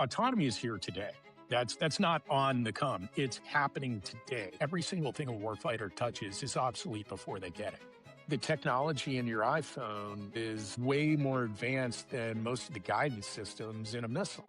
Autonomy is here today. That's not on the come. It's happening today. Every single thing a warfighter touches is obsolete before they get it. The technology in your iPhone is way more advanced than most of the guidance systems in a missile.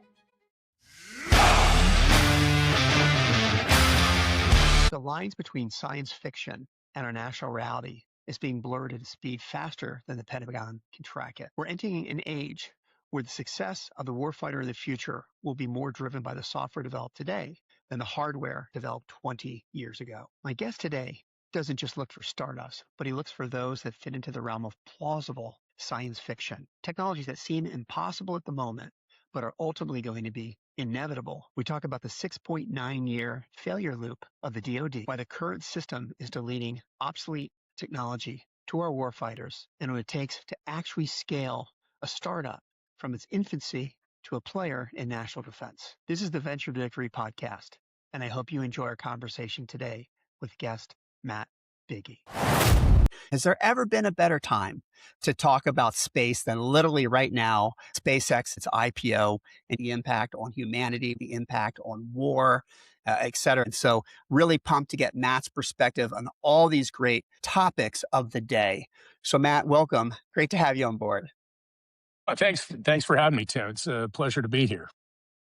The lines between science fiction and our national reality is being blurred at a speed faster than the Pentagon can track it. We're entering an age where the success of the warfighter in the future will be more driven by the software developed today than the hardware developed 20 years ago. My guest today doesn't just look for startups, but he looks for those that fit into the realm of plausible science fiction, technologies that seem impossible at the moment, but are ultimately going to be inevitable. We talk about the 6.9-year failure loop of the DoD, why the current system is deleting obsolete technology to our warfighters, and what it takes to actually scale a startup from its infancy to a player in national defense. This is the Venture Victory podcast, and I hope you enjoy our conversation today with guest Matt Bigge. Has there ever been a better time to talk about space than literally right now? SpaceX, its IPO, and the impact on humanity, the impact on war, et cetera. And so really pumped to get Matt's perspective on all these great topics of the day. So Matt, welcome. Great to have you on board. Thanks for having me, Tim. It's a pleasure to be here.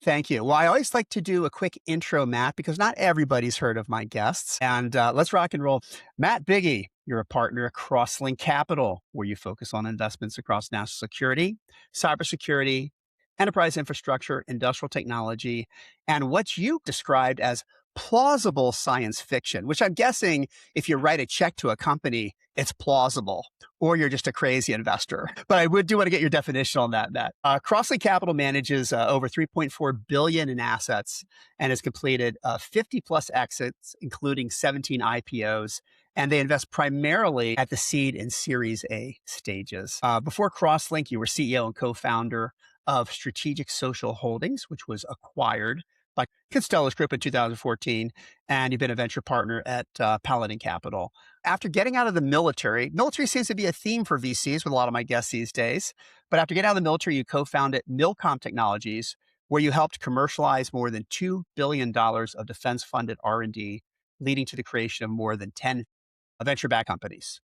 Thank you. Well, I always like to do a quick intro, Matt, because not everybody's heard of my guests. And let's rock and roll. Matt Bigge, you're a partner at Crosslink Capital, where you focus on investments across national security, cybersecurity, enterprise infrastructure, industrial technology, and what you described as plausible science fiction, which I'm guessing if you write a check to a company, it's plausible, or you're just a crazy investor. But I do want to get your definition on that, Matt. Crosslink Capital manages over $3.4 billion in assets and has completed 50 plus exits, including 17 IPOs. And they invest primarily at the seed and Series A stages. Before Crosslink, you were CEO and co-founder of Strategic Social Holdings, which was acquired by Constellus Group in 2014, and you've been a venture partner at Paladin Capital. After getting out of the military seems to be a theme for VCs with a lot of my guests these days, but after getting out of the military, you co-founded Milcom Technologies, where you helped commercialize more than $2 billion of defense-funded R&D, leading to the creation of more than 10 venture-backed companies.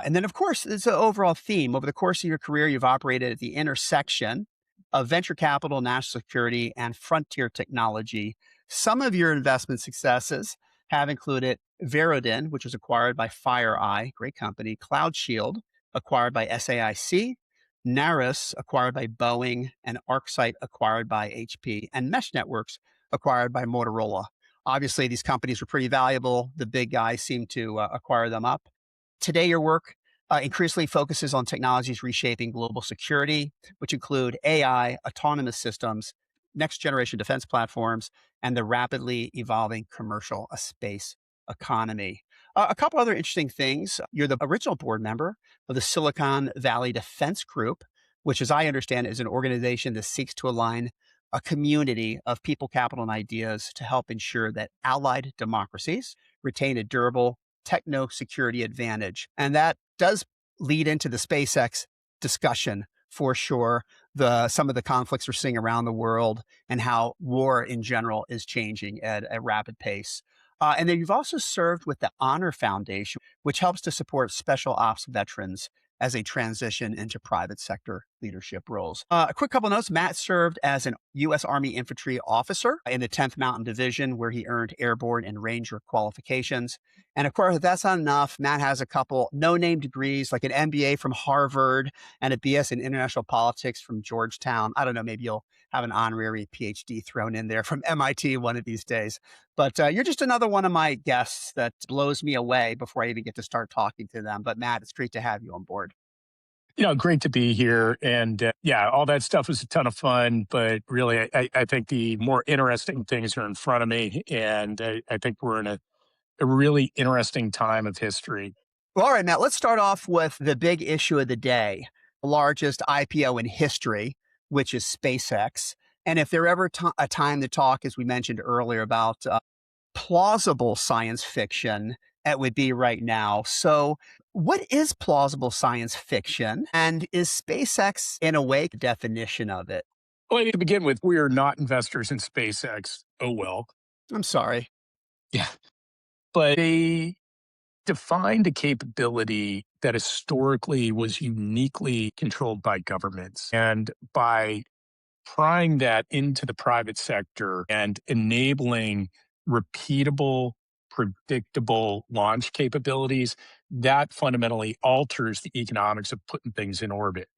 And then, of course, it's an overall theme. Over the course of your career, you've operated at the intersection of venture capital, national security, and frontier technology. Some of your investment successes have included Verodin, which was acquired by FireEye, great company, Cloud Shield, acquired by SAIC, Narus, acquired by Boeing, and ArcSight, acquired by HP, and Mesh Networks, acquired by Motorola. Obviously, these companies were pretty valuable. The big guys seem to acquire them up. Today, your work increasingly focuses on technologies reshaping global security, which include AI, autonomous systems, next generation defense platforms, and the rapidly evolving commercial space economy. A couple other interesting things. You're the original board member of the Silicon Valley Defense Group, which, as I understand, is an organization that seeks to align a community of people, capital, and ideas to help ensure that allied democracies retain a durable techno-security advantage. And that does lead into the SpaceX discussion for sure, some of the conflicts we're seeing around the world and how war in general is changing at a rapid pace. And then you've also served with the Honor Foundation, which helps to support special ops veterans as they transition into private sector leadership roles. A quick couple notes. Matt served as an U.S. Army infantry officer in the 10th Mountain Division, where he earned airborne and ranger qualifications. And of course, if that's not enough, Matt has a couple no-name degrees, like an MBA from Harvard and a BS in international politics from Georgetown. I don't know, maybe you'll have an honorary PhD thrown in there from MIT one of these days. But you're just another one of my guests that blows me away before I even get to start talking to them. But Matt, it's great to have you on board. Great to be here. And all that stuff was a ton of fun. But really, I think the more interesting things are in front of me. And I think we're in a really interesting time of history. Well, all right, Matt, let's start off with the big issue of the day, the largest IPO in history, which is SpaceX. And if there ever a time to talk, as we mentioned earlier, about plausible science fiction, it would be right now. So what is plausible science fiction? And is SpaceX, in a way, the definition of it? Well, to begin with, we are not investors in SpaceX. Oh, well. I'm sorry. Yeah. But they defined a capability that historically was uniquely controlled by governments. And by prying that into the private sector and enabling repeatable, predictable launch capabilities, that fundamentally alters the economics of putting things in orbit.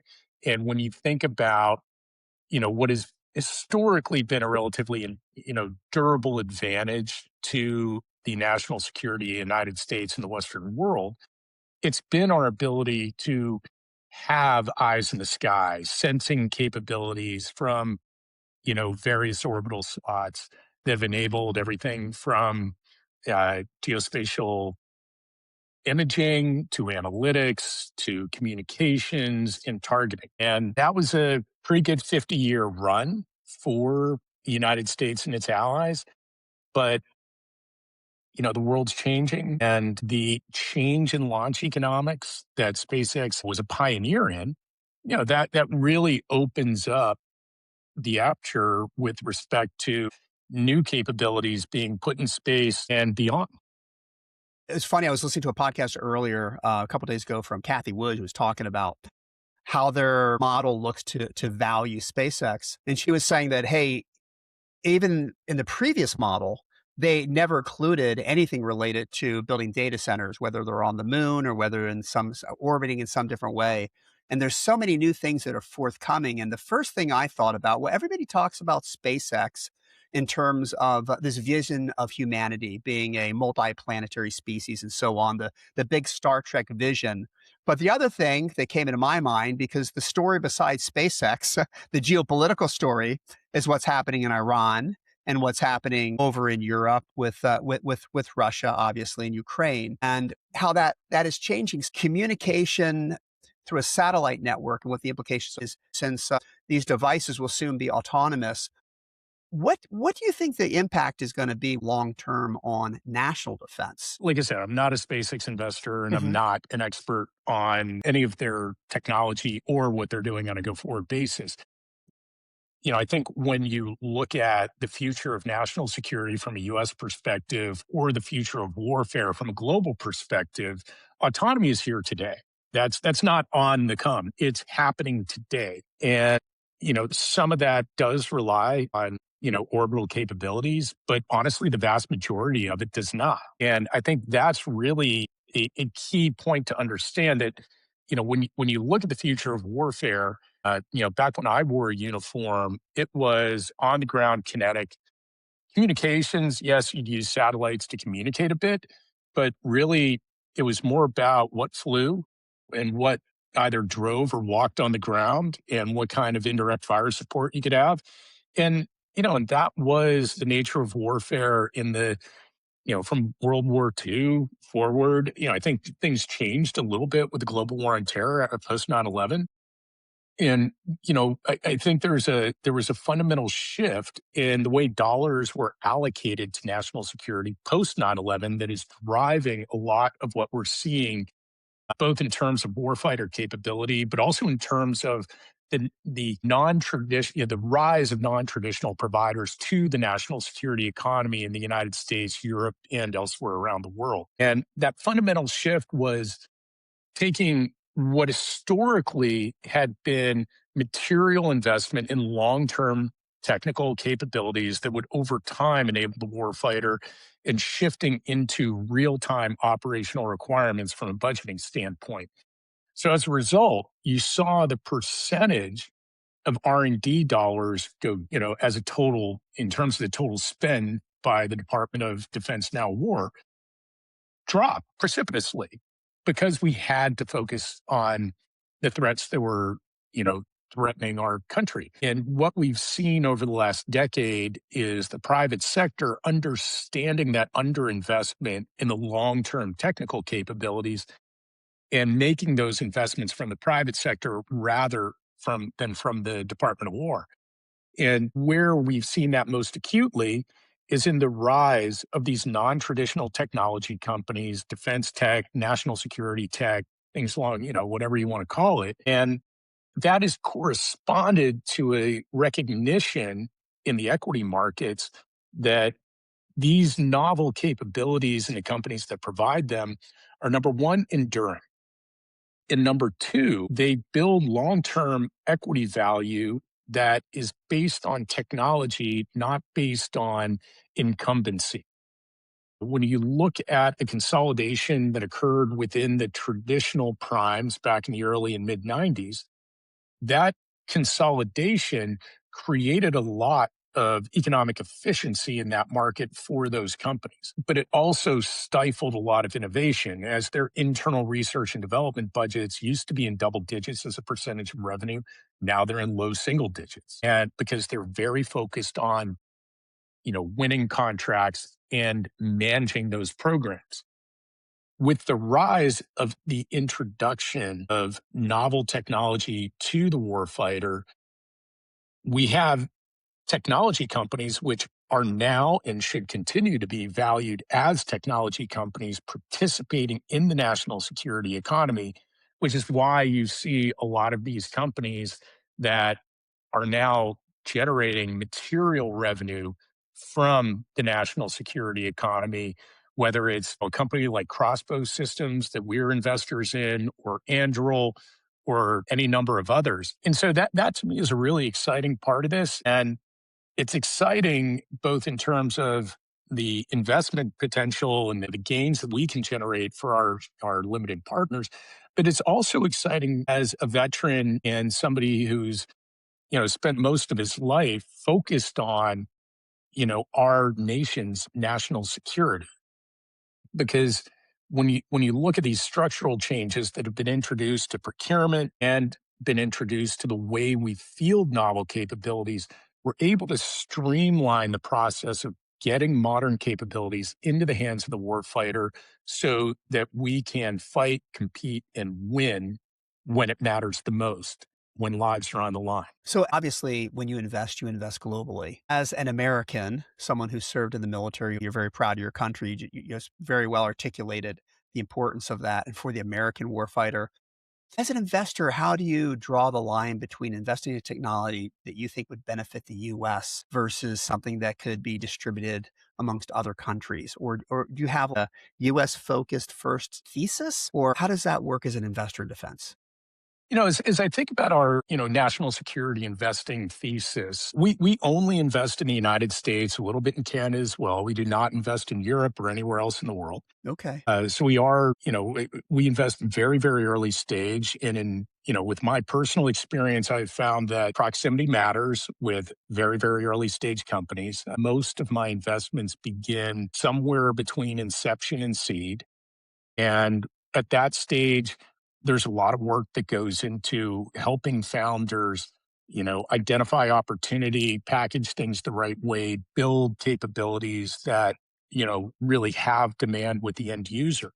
And when you think about, what has historically been a relatively, durable advantage to the national security of the United States and the Western world, it's been our ability to have eyes in the sky, sensing capabilities from, various orbital slots that have enabled everything from geospatial imaging to analytics to communications and targeting. And that was a pretty good 50-year run for the United States and its allies. But the world's changing, and the change in launch economics that SpaceX was a pioneer in, that really opens up the aperture with respect to new capabilities being put in space and beyond. It's funny. I was listening to a podcast earlier a couple days ago from Kathy Wood, who was talking about how their model looks to value SpaceX. And she was saying that, hey, even in the previous model, they never included anything related to building data centers, whether they're on the moon or whether in some orbiting in some different way. And there's so many new things that are forthcoming. And the first thing I thought about, well, everybody talks about SpaceX in terms of this vision of humanity being a multi-planetary species and so on, the big Star Trek vision. But the other thing that came into my mind, because the story besides SpaceX, the geopolitical story, is what's happening in Iran and what's happening over in Europe with Russia, obviously, and Ukraine, and how that is changing communication through a satellite network and what the implications is, since these devices will soon be autonomous. What do you think the impact is going to be long term on national defense? Like I said, I'm not a SpaceX investor, and I'm Hmm. not an expert on any of their technology or what they're doing on a go forward basis. I think when you look at the future of national security from a US perspective or the future of warfare from a global perspective, autonomy is here today. That's not on the come. It's happening today. And, some of that does rely on, orbital capabilities, but honestly, the vast majority of it does not. And I think that's really a key point to understand that, when you look at the future of warfare, back when I wore a uniform, it was on the ground kinetic communications. Yes, you'd use satellites to communicate a bit, but really it was more about what flew and what either drove or walked on the ground and what kind of indirect fire support you could have. And, and that was the nature of warfare in the, from World War II forward. I think things changed a little bit with the global war on terror post 9/11. And, I think there was a fundamental shift in the way dollars were allocated to national security post 9/11 that is driving a lot of what we're seeing, both in terms of warfighter capability, but also in terms of the non-traditional, the rise of non-traditional providers to the national security economy in the United States, Europe, and elsewhere around the world. And that fundamental shift was taking what historically had been material investment in long-term technical capabilities that would over time enable the warfighter and shifting into real-time operational requirements from a budgeting standpoint. So as a result, you saw the percentage of R&D dollars go, as a total in terms of the total spend by the Department of Defense now war drop precipitously because we had to focus on the threats that were, threatening our country. And what we've seen over the last decade is the private sector understanding that underinvestment in the long-term technical capabilities and making those investments from the private sector rather than from the Department of War. And where we've seen that most acutely is in the rise of these non-traditional technology companies, defense tech, national security tech, things along, whatever you want to call it. And that has corresponded to a recognition in the equity markets that these novel capabilities and the companies that provide them are, number one, enduring. And number two, they build long-term equity value that is based on technology, not based on incumbency. When you look at the consolidation that occurred within the traditional primes back in the early and mid 90s, that consolidation created a lot of economic efficiency in that market for those companies. But it also stifled a lot of innovation as their internal research and development budgets used to be in double digits as a percentage of revenue. Now they're in low single digits. And because they're very focused on, winning contracts and managing those programs. With the rise of the introduction of novel technology to the warfighter, we have technology companies which are now and should continue to be valued as technology companies participating in the national security economy, which is why you see a lot of these companies that are now generating material revenue from the national security economy, whether it's a company like Crossbow Systems that we're investors in, or Anduril, or any number of others. And so that to me is a really exciting part of this. And it's exciting both in terms of the investment potential and the gains that we can generate for our limited partners, but it's also exciting as a veteran and somebody who's spent most of his life focused on our nation's national security. Because when you look at these structural changes that have been introduced to procurement and been introduced to the way we field novel capabilities, we're able to streamline the process of getting modern capabilities into the hands of the warfighter so that we can fight, compete, and win when it matters the most, when lives are on the line. So obviously, when you invest globally. As an American, someone who served in the military, you're very proud of your country. You just very well articulated the importance of that. And for the American warfighter, as an investor, how do you draw the line between investing in technology that you think would benefit the U.S. versus something that could be distributed amongst other countries? Or do you have a U.S. focused first thesis? Or how does that work as an investor defense? As I think about our, national security investing thesis, we only invest in the United States, a little bit in Canada as well. We do not invest in Europe or anywhere else in the world. Okay. So we are, we invest very, very early stage. And with my personal experience, I've found that proximity matters with very, very early stage companies. Most of my investments begin somewhere between inception and seed. And at that stage, there's a lot of work that goes into helping founders, identify opportunity, package things the right way, build capabilities that, really have demand with the end user.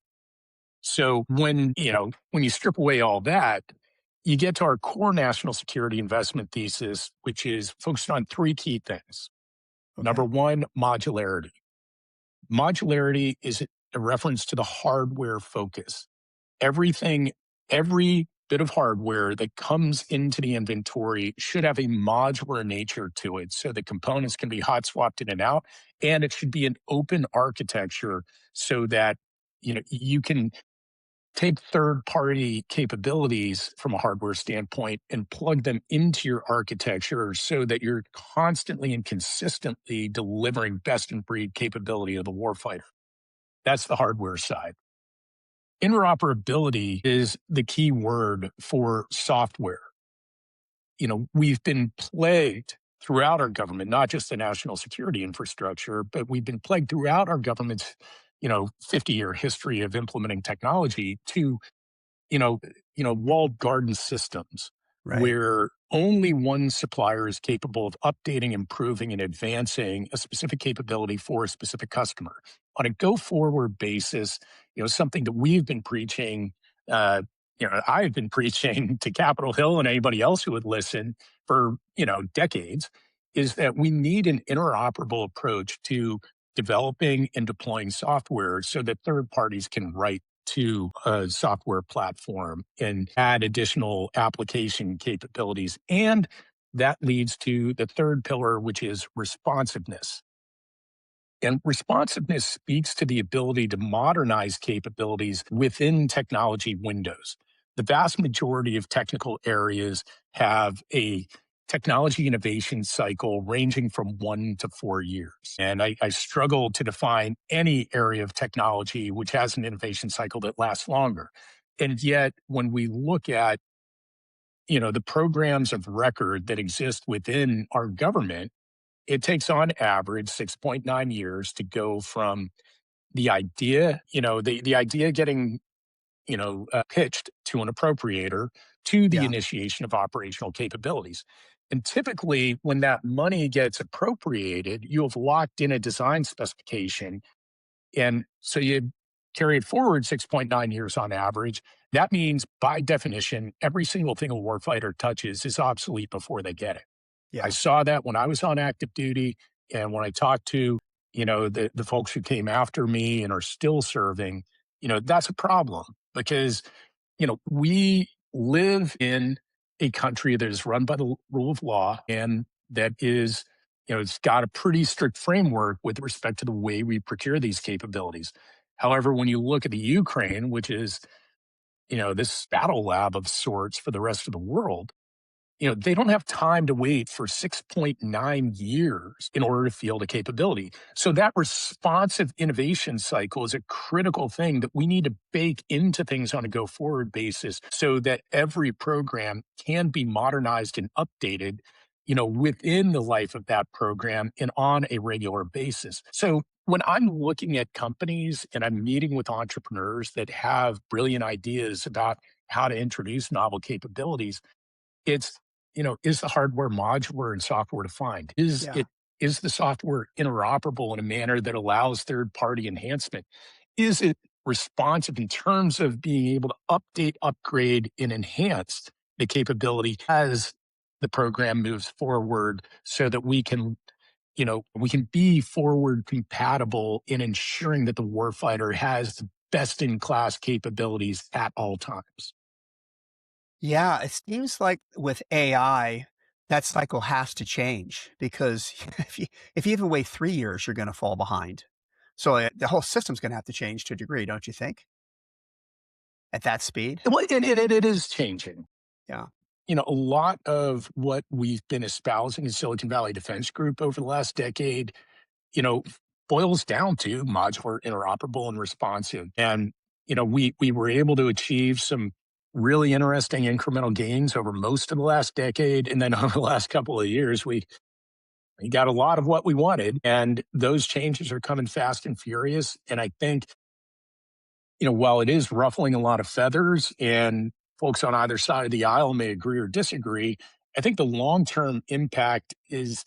So when you strip away all that, you get to our core national security investment thesis, which is focused on three key things. Okay. Number one, modularity. Modularity is a reference to the hardware focus. Every bit of hardware that comes into the inventory should have a modular nature to it so the components can be hot swapped in and out. And it should be an open architecture so that, you can take third-party capabilities from a hardware standpoint and plug them into your architecture so that you're constantly and consistently delivering best-in-breed capability of the warfighter. That's the hardware side. Interoperability is the key word for software. We've been plagued throughout our government, not just the national security infrastructure, but we've been plagued throughout our government's, 50-year history of implementing technology to walled garden systems. Right. Where only one supplier is capable of updating, improving, and advancing a specific capability for a specific customer. On a go-forward basis, something that we've been preaching, I've been preaching to Capitol Hill and anybody else who would listen for, decades, is that we need an interoperable approach to developing and deploying software so that third parties can write to a software platform and add additional application capabilities. And that leads to the third pillar, which is responsiveness. And responsiveness speaks to the ability to modernize capabilities within technology windows. The vast majority of technical areas have a technology innovation cycle ranging from 1 to 4 years. And I struggle to define any area of technology which has an innovation cycle that lasts longer. And yet, when we look at the programs of record that exist within our government, it takes on average 6.9 years to go from the idea, the idea getting, pitched to an appropriator to the Yeah. initiation of operational capabilities. And typically, when that money gets appropriated, you have locked in a design specification. And so you carry it forward 6.9 years on average. That means, by definition, every single thing a warfighter touches is obsolete before they get it. I Yeah. saw that when I was on active duty, and when I talked to, the folks who came after me and are still serving, that's a problem because, we live in a country that is run by the rule of law and that is, it's got a pretty strict framework with respect to the way we procure these capabilities. However, when you look at the Ukraine, which is, this battle lab of sorts for the rest of the world, they don't have time to wait for 6.9 years in order to field a capability. So that responsive innovation cycle is a critical thing that we need to bake into things on a go forward basis so that every program can be modernized and updated, within the life of that program and on a regular basis. So when I'm looking at companies and I'm meeting with entrepreneurs that have brilliant ideas about how to introduce novel capabilities, it's, is the hardware modular and software defined? Yeah. Is the software interoperable in a manner that allows third-party enhancement? Is it responsive in terms of being able to update, upgrade, and enhance the capability as the program moves forward so that we can be forward compatible in ensuring that the warfighter has the best-in-class capabilities at all times? Yeah, it seems like with AI, that cycle has to change because if you even wait 3 years, you're gonna fall behind. So, the whole system's gonna have to change to a degree, don't you think? At that speed? Well, it is changing. Yeah. A lot of what we've been espousing in Silicon Valley Defense Group over the last decade, you know, boils down to modular, interoperable, and responsive. And, we were able to achieve some really interesting incremental gains over most of the last decade. And then over the last couple of years, we got a lot of what we wanted. And those changes are coming fast and furious. And I think, while it is ruffling a lot of feathers and folks on either side of the aisle may agree or disagree, I think the long term impact is,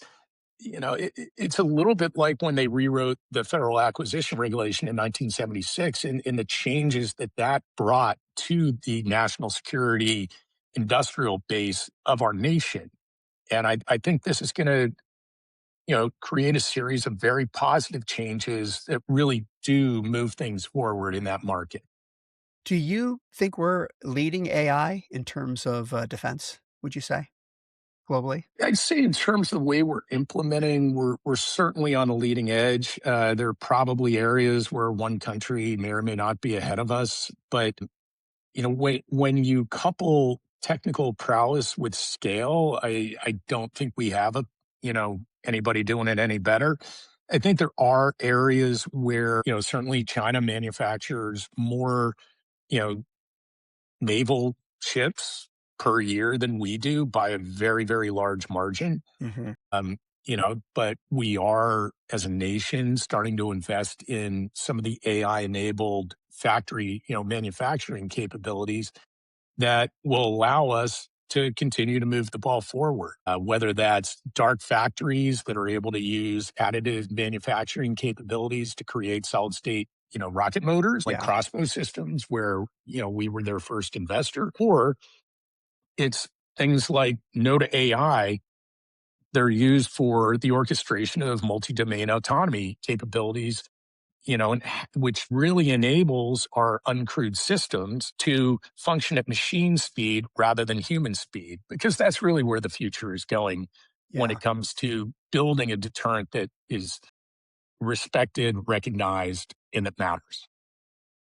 it's a little bit like when they rewrote the Federal Acquisition Regulation in 1976 and the changes that brought to the national security industrial base of our nation. And I think this is going to, create a series of very positive changes that really do move things forward in that market. Do you think we're leading AI in terms of, defense, would you say, globally? I'd say in terms of the way we're implementing, we're certainly on the leading edge. There are probably areas where one country may or may not be ahead of us, but when you couple technical prowess with scale, I don't think we have anybody doing it any better. I think there are areas where certainly China manufactures more you know naval ships per year than we do by a very, very large margin. Mhm. But we are, as a nation, starting to invest in some of the AI enabled factory, manufacturing capabilities that will allow us to continue to move the ball forward, whether that's dark factories that are able to use additive manufacturing capabilities to create solid state, rocket motors like Yeah. crossbow systems where, we were their first investor, or it's things like Node AI. They're used for the orchestration of multi-domain autonomy capabilities, and which really enables our uncrewed systems to function at machine speed rather than human speed, because that's really where the future is going when Yeah. it comes to building a deterrent that is respected, recognized, and that matters.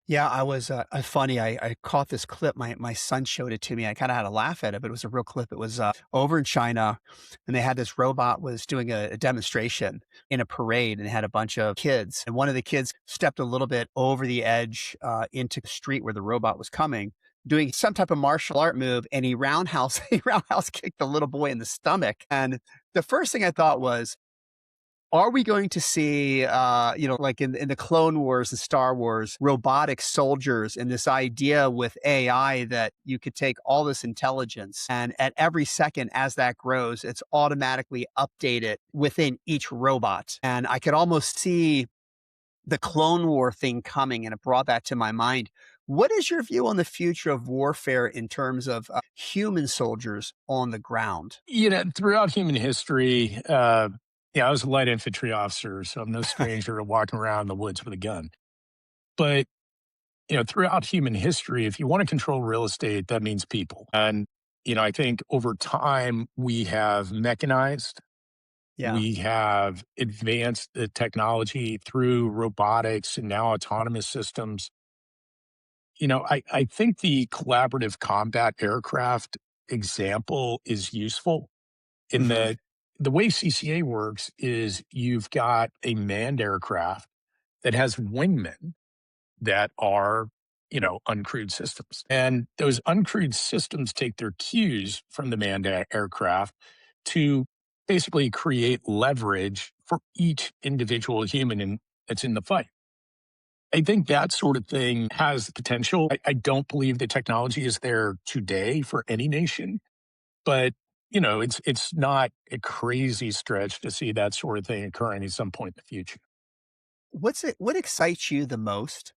Yeah, I was funny. I caught this clip. My son showed it to me. I kind of had to laugh at it, but it was a real clip. It was over in China, and they had this robot was doing a demonstration in a parade, and they had a bunch of kids. And one of the kids stepped a little bit over the edge into the street where the robot was coming, doing some type of martial art move, and he roundhouse he roundhouse kicked the little boy in the stomach. And the first thing I thought was, are we going to see, like in the Clone Wars and Star Wars, robotic soldiers and this idea with AI that you could take all this intelligence and at every second as that grows, it's automatically updated within each robot. And I could almost see the Clone War thing coming, and it brought that to my mind. What is your view on the future of warfare in terms of human soldiers on the ground? Throughout human history, I was a light infantry officer, so I'm no stranger to walking around in the woods with a gun. But, throughout human history, if you want to control real estate, that means people. And, I think over time, we have mechanized, Yeah, we have advanced the technology through robotics and now autonomous systems. I think the collaborative combat aircraft example is useful in hmm, that the way CCA works is you've got a manned aircraft that has wingmen that are, uncrewed systems. And those uncrewed systems take their cues from the manned aircraft to basically create leverage for each individual that's in the fight. I think that sort of thing has the potential. I don't believe the technology is there today for any nation, but it's not a crazy stretch to see that sort of thing occurring at some point in the future. what excites you the most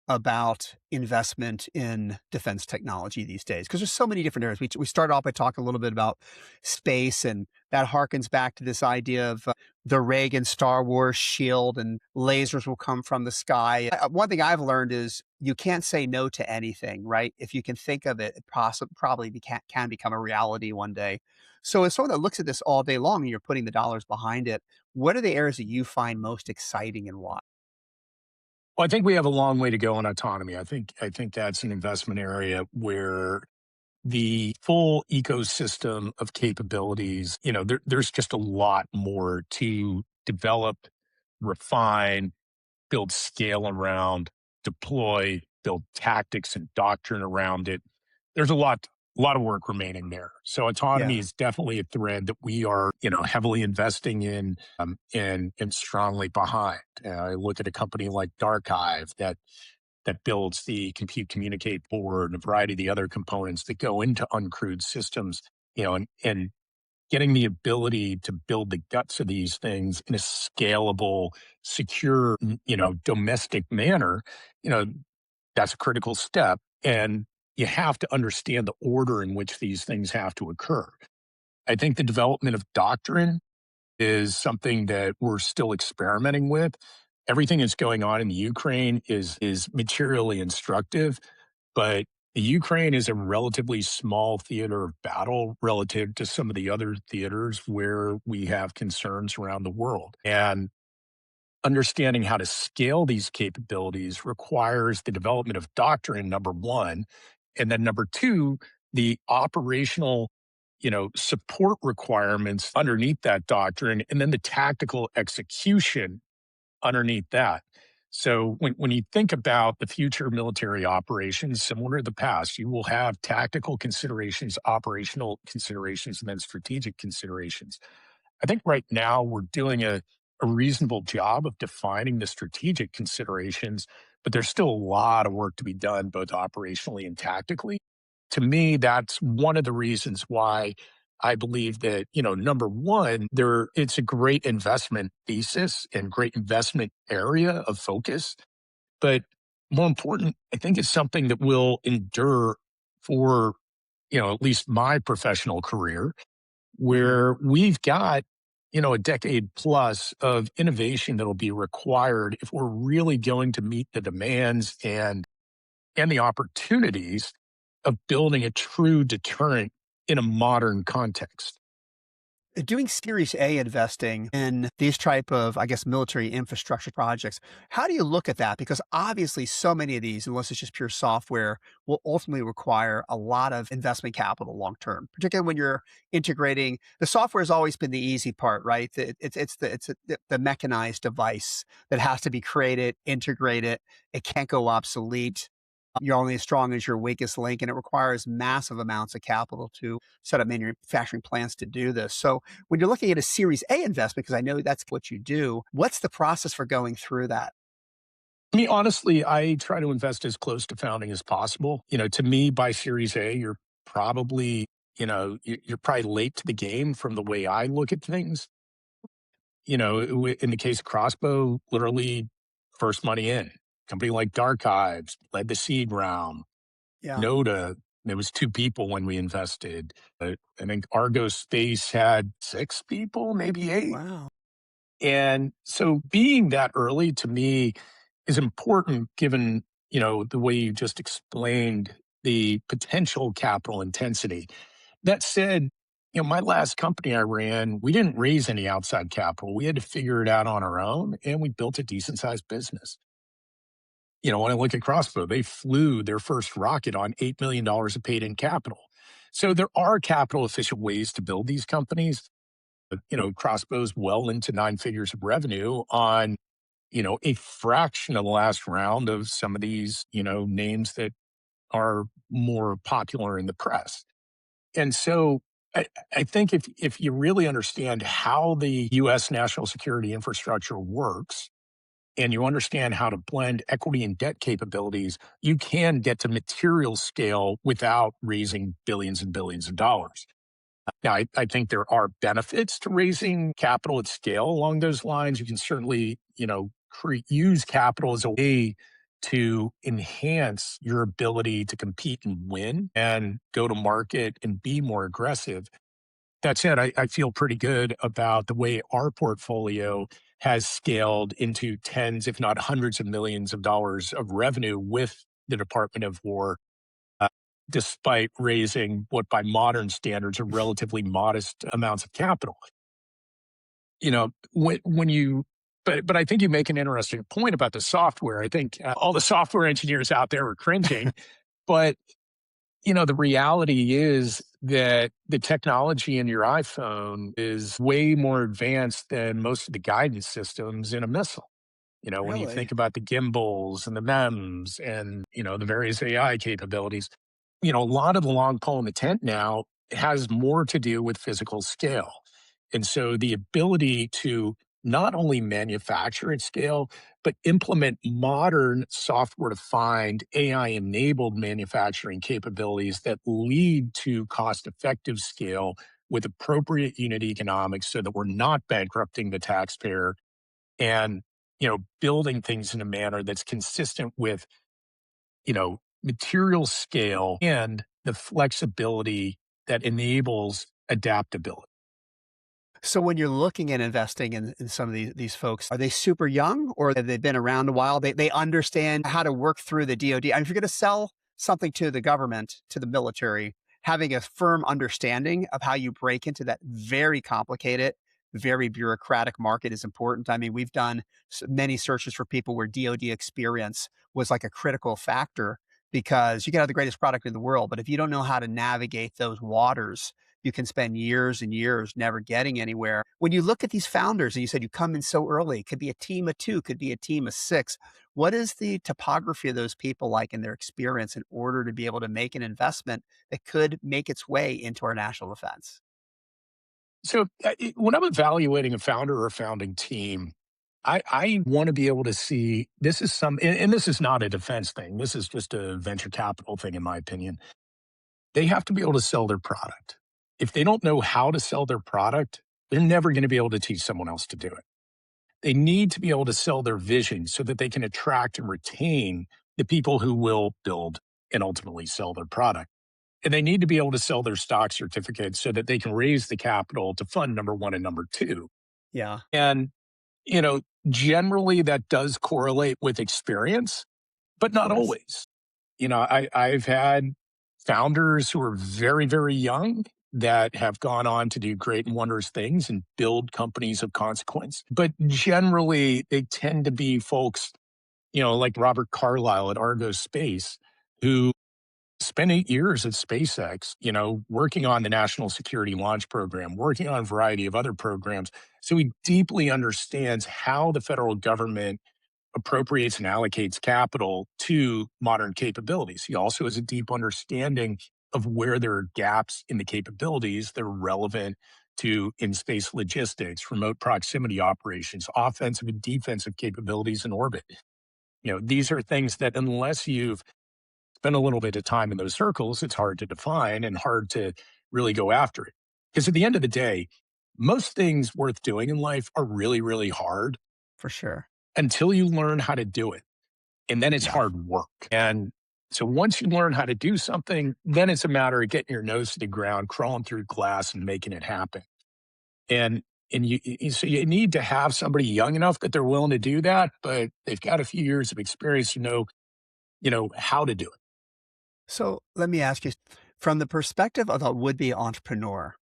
about investment in defense technology these days? Because there's so many different areas. We started off by talking a little bit about space, and that harkens back to this idea of the Reagan Star Wars shield and lasers will come from the sky. One thing I've learned is you can't say no to anything, right? If you can think of it, it probably can become a reality one day. So as someone that looks at this all day long and you're putting the dollars behind it, what are the areas that you find most exciting and why? Well, I think we have a long way to go on autonomy. I think that's an investment area where the full ecosystem of capabilities, there's just a lot more to develop, refine, build scale around, deploy, build tactics and doctrine around it. There's a lot of work remaining there. So autonomy Yeah. is definitely a thread that we are, heavily investing in, and strongly behind. I look at a company like Darkive that builds the compute communicate board and a variety of the other components that go into uncrewed systems, and getting the ability to build the guts of these things in a scalable, secure, domestic manner, you know, that's a critical step. And you have to understand the order in which these things have to occur. I think the development of doctrine is something that we're still experimenting with. Everything that's going on in the Ukraine is materially instructive, but the Ukraine is a relatively small theater of battle relative to some of the other theaters where we have concerns around the world. And understanding how to scale these capabilities requires the development of doctrine, number one. And then number two, the operational, support requirements underneath that doctrine, and then the tactical execution underneath that. So when you think about the future of military operations, similar to the past, you will have tactical considerations, operational considerations, and then strategic considerations. I think right now we're doing a reasonable job of defining the strategic considerations, but there's still a lot of work to be done, both operationally and tactically. To me, that's one of the reasons why I believe that, number one, it's a great investment thesis and great investment area of focus. But more important, I think it's something that will endure for, at least my professional career, Hmm. where we've got, a decade plus of innovation that'll be required if we're really going to meet the demands and the opportunities of building a true deterrent in a modern context. Doing Series A investing in these type of, I guess, military infrastructure projects, how do you look at that? Because obviously so many of these, unless it's just pure software, will ultimately require a lot of investment capital long term, particularly when you're integrating. The software has always been the easy part, right? The mechanized device that has to be created, integrated. It can't go obsolete. You're only as strong as your weakest link, and it requires massive amounts of capital to set up manufacturing plants to do this. So when you're looking at a Series A investment, because I know that's what you do, what's the process for going through that? I mean, honestly, I try to invest as close to founding as possible. To me, by Series A, you're probably, you're probably late to the game from the way I look at things. In the case of Crossbow, literally first money in. Company like Darchives led the seed round. Yeah. Noda, there was two people when we invested. I think Argo Space had six people, maybe eight. Wow. And so being that early to me is important given, the way you just explained the potential capital intensity. That said, my last company I ran, we didn't raise any outside capital. We had to figure it out on our own, and we built a decent sized business. When I look at Crossbow, they flew their first rocket on $8 million of paid in capital. So there are capital efficient ways to build these companies. But, Crossbow's well into nine figures of revenue on, a fraction of the last round of some of these, names that are more popular in the press. And so I think if you really understand how the US national security infrastructure works, and you understand how to blend equity and debt capabilities, you can get to material scale without raising billions and billions of dollars. Now, I think there are benefits to raising capital at scale along those lines. You can certainly, use capital as a way to enhance your ability to compete and win and go to market and be more aggressive. That said, I feel pretty good about the way our portfolio has scaled into tens, if not hundreds of millions of dollars of revenue with the Department of War, uh, despite raising what by modern standards are relatively modest amounts of capital. When you, but I think you make an interesting point about the software. I think all the software engineers out there are cringing, but the reality is that the technology in your iPhone is way more advanced than most of the guidance systems in a missile. When you Really? think about the gimbals and the MEMS and, the various AI capabilities, a lot of the long pole in the tent now has more to do with physical scale. And so the ability to not only manufacture at scale, but implement modern software defined AI enabled manufacturing capabilities that lead to cost effective scale with appropriate unit economics so that we're not bankrupting the taxpayer and, building things in a manner that's consistent with, material scale and the flexibility that enables adaptability. So when you're looking at investing in some of these folks, are they super young or have they been around a while? They understand how to work through the DoD. I mean, if you're going to sell something to the government, to the military, having a firm understanding of how you break into that very complicated, very bureaucratic market is important. I mean, we've done many searches for people where DoD experience was like a critical factor because you can have the greatest product in the world, but if you don't know how to navigate those waters, you can spend years and years never getting anywhere. When you look at these founders and you said you come in so early, it could be a team of two, could be a team of six. What is the topography of those people like in their experience in order to be able to make an investment that could make its way into our national defense? So when I'm evaluating a founder or a founding team, I want to be able to see this is and this is not a defense thing. This is just a venture capital thing, in my opinion. They have to be able to sell their product. If they don't know how to sell their product, they're never going to be able to teach someone else to do it. They need to be able to sell their vision so that they can attract and retain the people who will build and ultimately sell their product. And they need to be able to sell their stock certificates so that they can raise the capital to fund number one and number two. Yeah. And, you know, generally that does correlate with experience, but Of not course. always. I've had founders who are very, very young that have gone on to do great and wondrous things and build companies of consequence. But generally, they tend to be folks, like Robert Carlyle at Argo Space, who spent 8 years at SpaceX, working on the National Security Launch Program, working on a variety of other programs. So he deeply understands how the federal government appropriates and allocates capital to modern capabilities. He also has a deep understanding of where there are gaps in the capabilities that are relevant to in space logistics, remote proximity operations, offensive and defensive capabilities in orbit. These are things that unless you've spent a little bit of time in those circles, it's hard to define and hard to really go after it. Because at the end of the day, most things worth doing in life are really, really hard For sure. until you learn how to do it. And then it's Yeah. hard work. And so once you learn how to do something, then it's a matter of getting your nose to the ground, crawling through glass and making it happen. And so you need to have somebody young enough that they're willing to do that, but they've got a few years of experience to know, how to do it. So let me ask you, from the perspective of a would-be entrepreneur,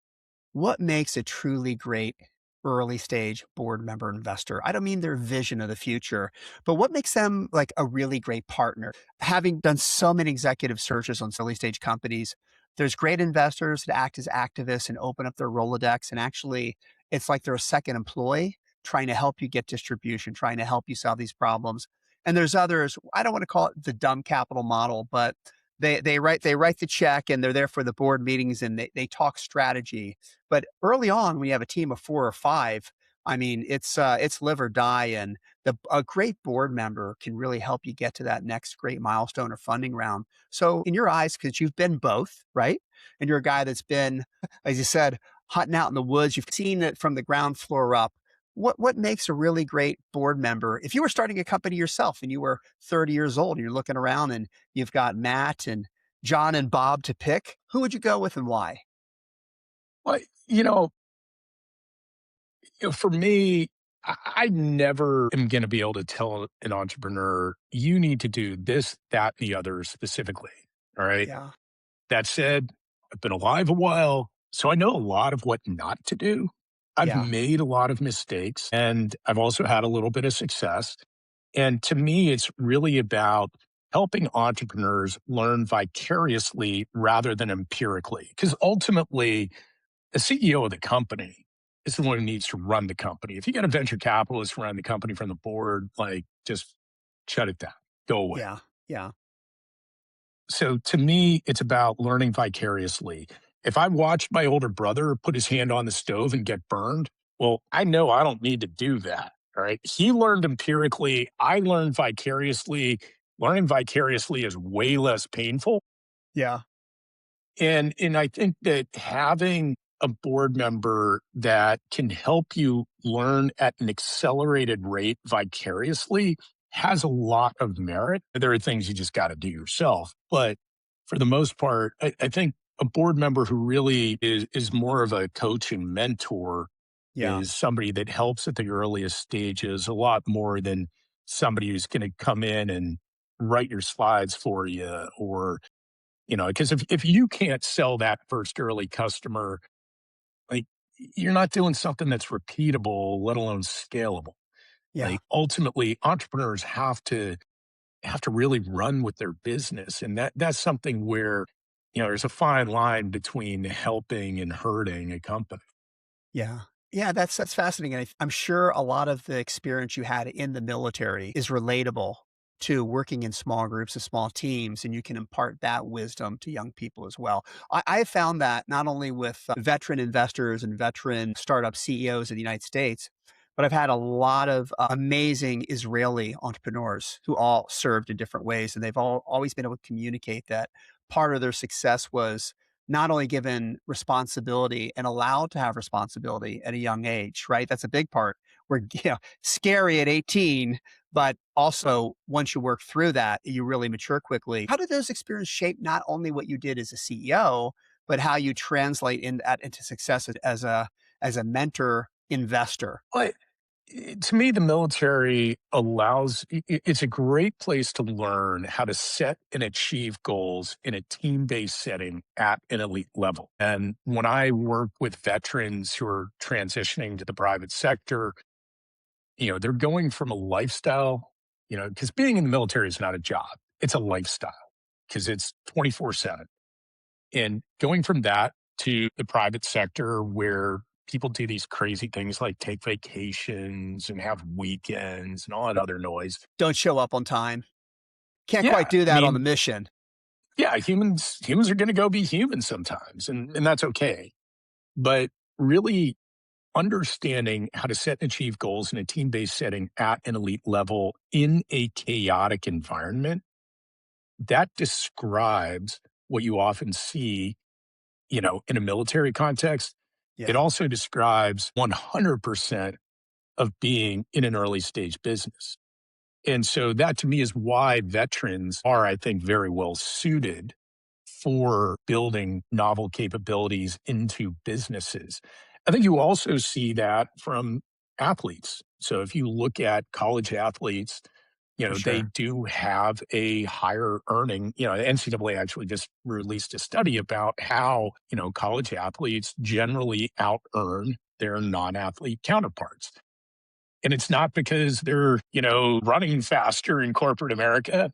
what makes a truly great early stage board member investor? I don't mean their vision of the future, but what makes them like a really great partner? Having done so many executive searches on early stage companies, there's great investors that act as activists and open up their Rolodex. And actually, it's like they're a second employee trying to help you get distribution, trying to help you solve these problems. And there's others, I don't want to call it the dumb capital model, but they write the check and they're there for the board meetings and they talk strategy. But early on, when you have a team of 4 or 5, I mean, it's live or die, and a great board member can really help you get to that next great milestone or funding round. So in your eyes, because you've been both, right? And you're a guy that's been, as you said, hunting out in the woods, you've seen it from the ground floor up. What makes a really great board member? If you were starting a company yourself and you were 30 years old and you're looking around and you've got Matt and John and Bob to pick, who would you go with and why? Well, for me, I never am going to be able to tell an entrepreneur, you need to do this, that, and the other specifically. All right. Yeah. That said, I've been alive a while, so I know a lot of what not to do. I've Yeah. made a lot of mistakes and I've also had a little bit of success. And to me, it's really about helping entrepreneurs learn vicariously rather than empirically. Because ultimately, the CEO of the company is the one who needs to run the company. If you got a venture capitalist run the company from the board, like just shut it down, go away. Yeah. Yeah. So to me, it's about learning vicariously. If I watched my older brother put his hand on the stove and get burned, well, I know I don't need to do that. All right. He learned empirically. I learned vicariously. Learning vicariously is way less painful. Yeah. And I think that having a board member that can help you learn at an accelerated rate vicariously has a lot of merit. There are things you just got to do yourself. But for the most part, I think a board member who really is more of a coach and mentor Yeah. is somebody that helps at the earliest stages a lot more than somebody who's going to come in and write your slides for you or because if you can't sell that first early customer, like you're not doing something that's repeatable, let alone scalable. Yeah. Like ultimately, entrepreneurs have to really run with their business, and that's something where there's a fine line between helping and hurting a company. Yeah. Yeah, that's fascinating. And I'm sure a lot of the experience you had in the military is relatable to working in small groups and small teams, and you can impart that wisdom to young people as well. I have found that not only with veteran investors and veteran startup CEOs in the United States, but I've had a lot of amazing Israeli entrepreneurs who all served in different ways, and they've all always been able to communicate that part of their success was not only given responsibility and allowed to have responsibility at a young age, right? That's a big part. We're scary at 18, but also once you work through that, you really mature quickly. How did those experiences shape not only what you did as a CEO, but how you translate that into success as a mentor investor? But to me, the military it's a great place to learn how to set and achieve goals in a team based setting at an elite level. And when I work with veterans who are transitioning to the private sector, they're going from a lifestyle, because being in the military is not a job, it's a lifestyle because it's 24/7. And going from that to the private sector where people do these crazy things like take vacations and have weekends and all that other noise. Don't show up on time. Can't quite Yeah, do I that on the mean, mission. yeah, humans are going to go be human sometimes, and that's okay. But really understanding how to set and achieve goals in a team-based setting at an elite level in a chaotic environment, that describes what you often see, in a military context. It Yeah. also describes 100% of being in an early stage business. And so that to me is why veterans are, I think, very well suited for building novel capabilities into businesses. I think you also see that from athletes. So if you look at college athletes, For they sure. do have a higher earning. The NCAA actually just released a study about how, college athletes generally out earn their non athlete counterparts. And it's not because they're, running faster in corporate America.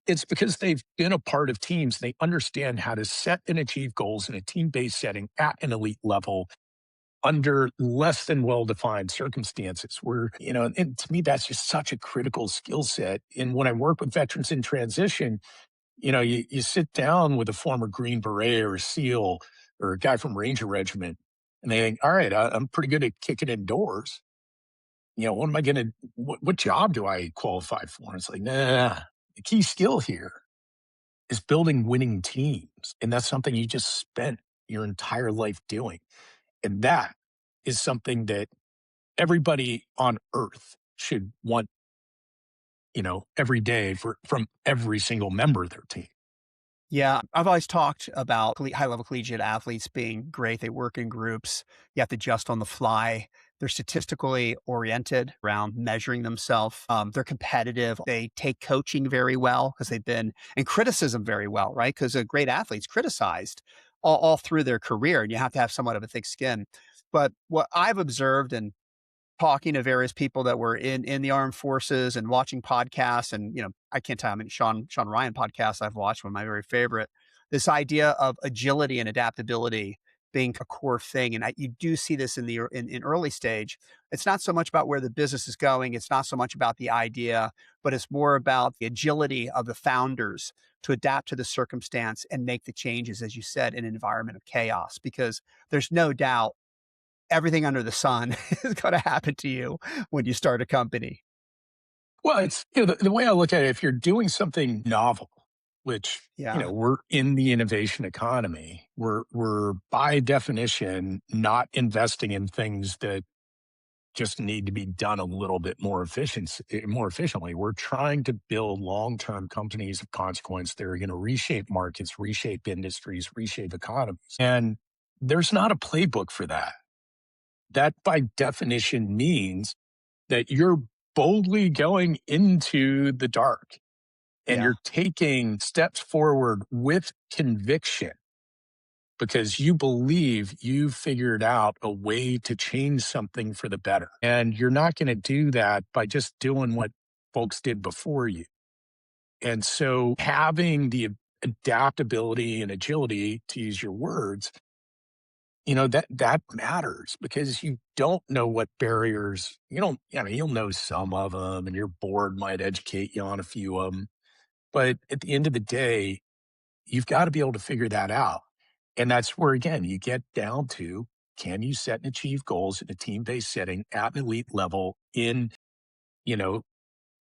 It's because they've been a part of teams. They understand how to set and achieve goals in a team based setting at an elite level under less than well defined circumstances. Where, and to me, that's just such a critical skill set. And when I work with veterans in transition, you sit down with a former Green Beret or a SEAL or a guy from Ranger Regiment, and they think, all right, I'm pretty good at kicking indoors. What am I going to, what job do I qualify for? And it's like, nah, the key skill here is building winning teams. And that's something you just spent your entire life doing. And that is something that everybody on earth should want, every day from every single member of their team. Yeah, I've always talked about high level collegiate athletes being great. They work in groups. You have to adjust on the fly. They're statistically oriented around measuring themselves. They're competitive. They take coaching very well because they've been, and criticism very well, right? Because a great athlete's criticized all through their career, and you have to have somewhat of a thick skin. But what I've observed, and talking to various people that were in the armed forces and watching podcasts, and I can't tell how many Sean Ryan podcasts I've watched, one of my very favorite. This idea of agility and adaptability being a core thing, and you do see this in early stage. It's not so much about where the business is going. It's not so much about the idea, but it's more about the agility of the founders to adapt to the circumstance and make the changes, as you said, in an environment of chaos. Because there's no doubt everything under the sun is going to happen to you when you start a company. Well, it's, the way I look at it, if you're doing something novel, which, Yeah. we're in the innovation economy, we're by definition not investing in things that just need to be done a little bit more efficiently. We're trying to build long-term companies of consequence that are going to reshape markets, reshape industries, reshape economies. And there's not a playbook for that. That by definition means that you're boldly going into the dark and Yeah. you're taking steps forward with conviction because you believe you've figured out a way to change something for the better. And you're not going to do that by just doing what folks did before you. And so having the adaptability and agility, to use your words, that matters because you don't know what barriers, you'll know some of them and your board might educate you on a few of them. But at the end of the day, you've got to be able to figure that out. And that's where, again, you get down to, can you set and achieve goals in a team-based setting at an elite level you know,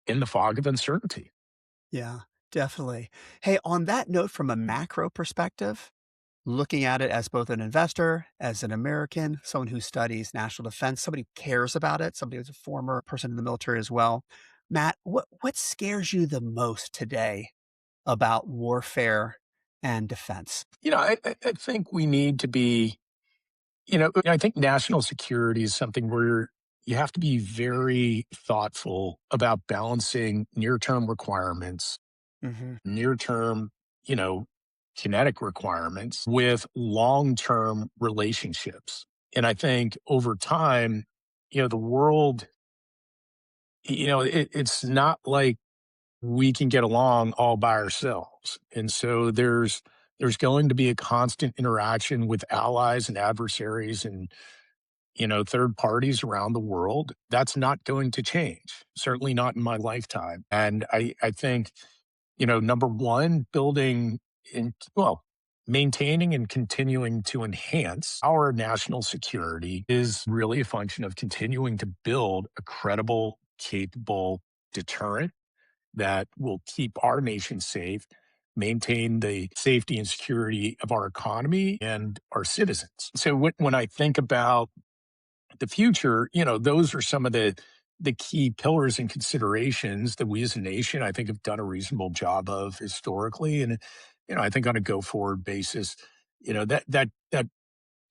in the fog of uncertainty? Yeah, definitely. Hey, on that note, from a macro perspective, looking at it as both an investor, as an American, someone who studies national defense, somebody who cares about it, somebody who's a former person in the military as well. Matt, what scares you the most today about warfare and defense? I think we need to be I think national security is something where you have to be very thoughtful about balancing near-term requirements, Hmm. near-term, you know, kinetic requirements with long-term relationships. And I think over time, the world, it's not like we can get along all by ourselves. And so there's going to be a constant interaction with allies and adversaries and third parties around the world. That's not going to change, certainly not in my lifetime. And I think, number one, maintaining and continuing to enhance our national security is really a function of continuing to build a credible, capable deterrent that will keep our nation safe, maintain the safety and security of our economy and our citizens. So when I think about the future, those are some of the key pillars and considerations that we as a nation, I think, have done a reasonable job of historically. And, I think on a go forward basis, that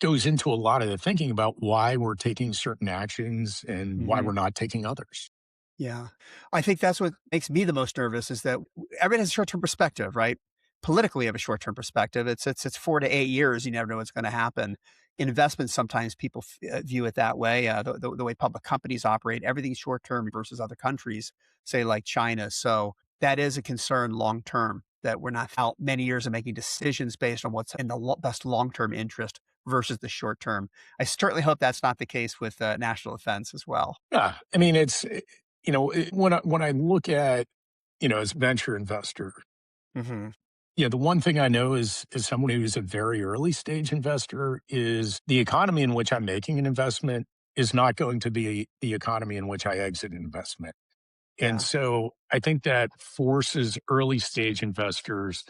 goes into a lot of the thinking about why we're taking certain actions and why Hmm. we're not taking others. Yeah. I think that's what makes me the most nervous is that everyone has a short-term perspective, right? Politically, you have a short-term perspective. It's 4 to 8 years. You never know what's going to happen. Investments, sometimes people view it that way. The way public companies operate, everything's short-term versus other countries, say like China. So that is a concern long-term that we're not out many years of making decisions based on what's in the best long-term interest versus the short-term. I certainly hope that's not the case with national defense as well. Yeah. I mean, when I look at, as a venture investor, Hmm. the one thing I know is someone who's a very early stage investor is the economy in which I'm making an investment is not going to be the economy in which I exit an investment. And Yeah. so I think that forces early stage investors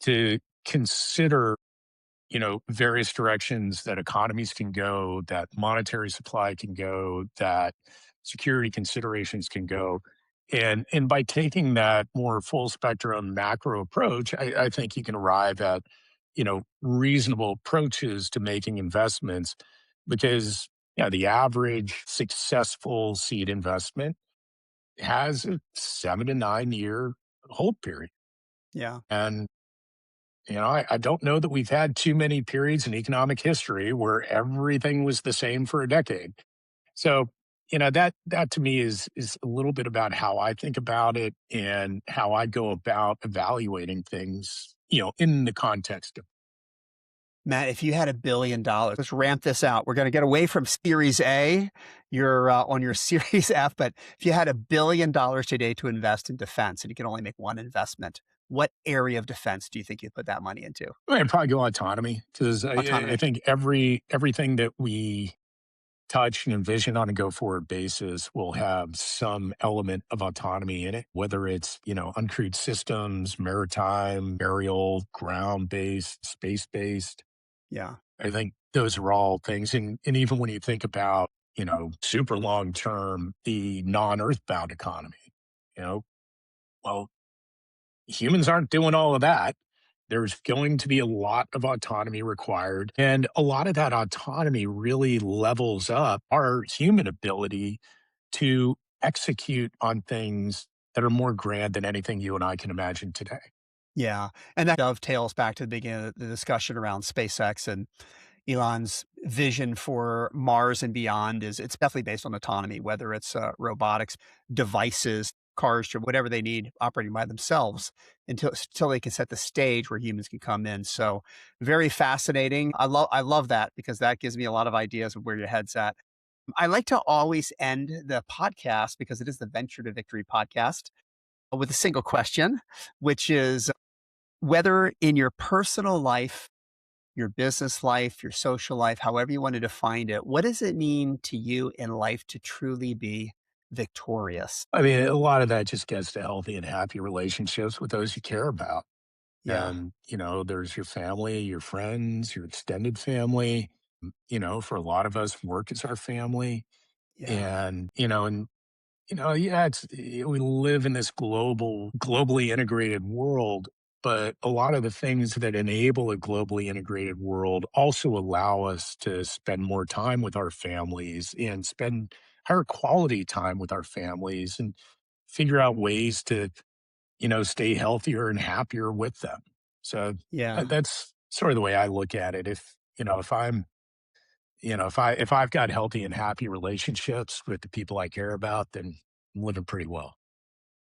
to consider various directions that economies can go, that monetary supply can go, that security considerations can go. And by taking that more full spectrum macro approach, I think you can arrive at, reasonable approaches to making investments because the average successful seed investment has a 7 to 9 year hold period. Yeah. And I don't know that we've had too many periods in economic history where everything was the same for a decade. So, that to me is a little bit about how I think about it and how I go about evaluating things, in the context of. Matt, if you had $1 billion, let's ramp this out. We're going to get away from Series A. You're on your Series F, but if you had $1 billion today to invest in defense and you can only make one investment, what area of defense do you think you'd put that money into? I'd probably go autonomy because I Autonomy. think everything that we touch and envision on a go forward basis will have some element of autonomy in it, whether it's, uncrewed systems, maritime, aerial, ground based, space based. Yeah. I think those are all things. And even when you think about, super long term, the non earthbound economy, you know, well, humans aren't doing all of that. There's going to be a lot of autonomy required. And a lot of that autonomy really levels up our human ability to execute on things that are more grand than anything you and I can imagine today. Yeah. And that dovetails back to the beginning of the discussion around SpaceX and Elon's vision for Mars and beyond is it's definitely based on autonomy, whether it's robotics, devices, cars, or whatever they need operating by themselves until they can set the stage where humans can come in. So very fascinating. I love that because that gives me a lot of ideas of where your head's at. I like to always end the podcast because it is the Venture to Victory podcast with a single question, which is whether in your personal life, your business life, your social life, however you want to define it, what does it mean to you in life to truly be victorious? I mean, a lot of that just gets to healthy and happy relationships with those you care about. Yeah. And, there's your family, your friends, your extended family. For a lot of us, work is our family. Yeah. And yeah, we live in this globally integrated world. But a lot of the things that enable a globally integrated world also allow us to spend more time with our families and spend higher quality time with our families and figure out ways to, stay healthier and happier with them. So Yeah. that's sort of the way I look at it. If I'm, if I've got healthy and happy relationships with the people I care about, then I'm living pretty well.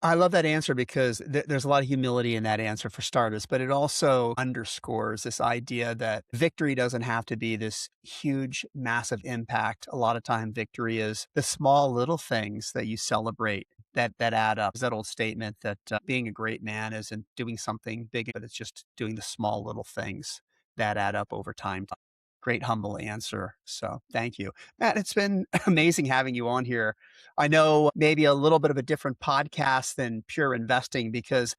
I love that answer because there's a lot of humility in that answer for starters, but it also underscores this idea that victory doesn't have to be this huge, massive impact. A lot of time, victory is the small little things that you celebrate that add up. Is that old statement that being a great man isn't doing something big, but it's just doing the small little things that add up over time. Great, humble answer. So thank you, Matt. It's been amazing having you on here. I know maybe a little bit of a different podcast than pure investing because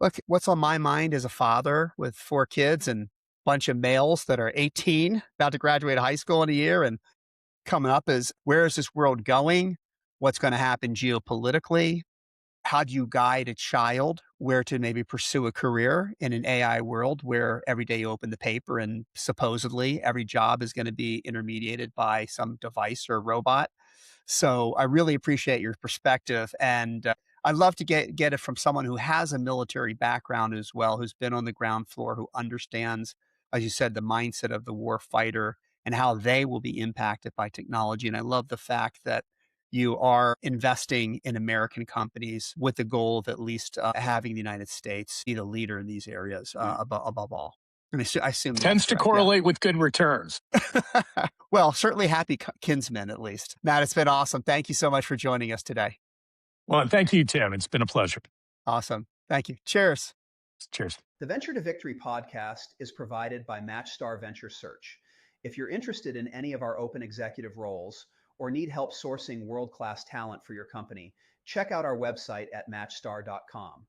look, what's on my mind as a father with 4 kids and a bunch of males that are 18, about to graduate high school in a year and coming up is where is this world going? What's going to happen geopolitically? How do you guide a child where to maybe pursue a career in an AI world where every day you open the paper and supposedly every job is going to be intermediated by some device or robot? So I really appreciate your perspective, and I'd love to get it from someone who has a military background as well, who's been on the ground floor, who understands, as you said, the mindset of the war fighter and how they will be impacted by technology. And I love the fact that you are investing in American companies with the goal of at least having the United States be the leader in these areas above all. And I assume that's Tends to correct. Yeah. correlate with good returns. Well, certainly happy kinsmen, at least. Matt, it's been awesome. Thank you so much for joining us today. Well, and thank you, Tim. It's been a pleasure. Awesome. Thank you. Cheers. Cheers. The Venture to Victory podcast is provided by MatchStar Venture Search. If you're interested in any of our open executive roles or need help sourcing world-class talent for your company, check out our website at matchstar.com.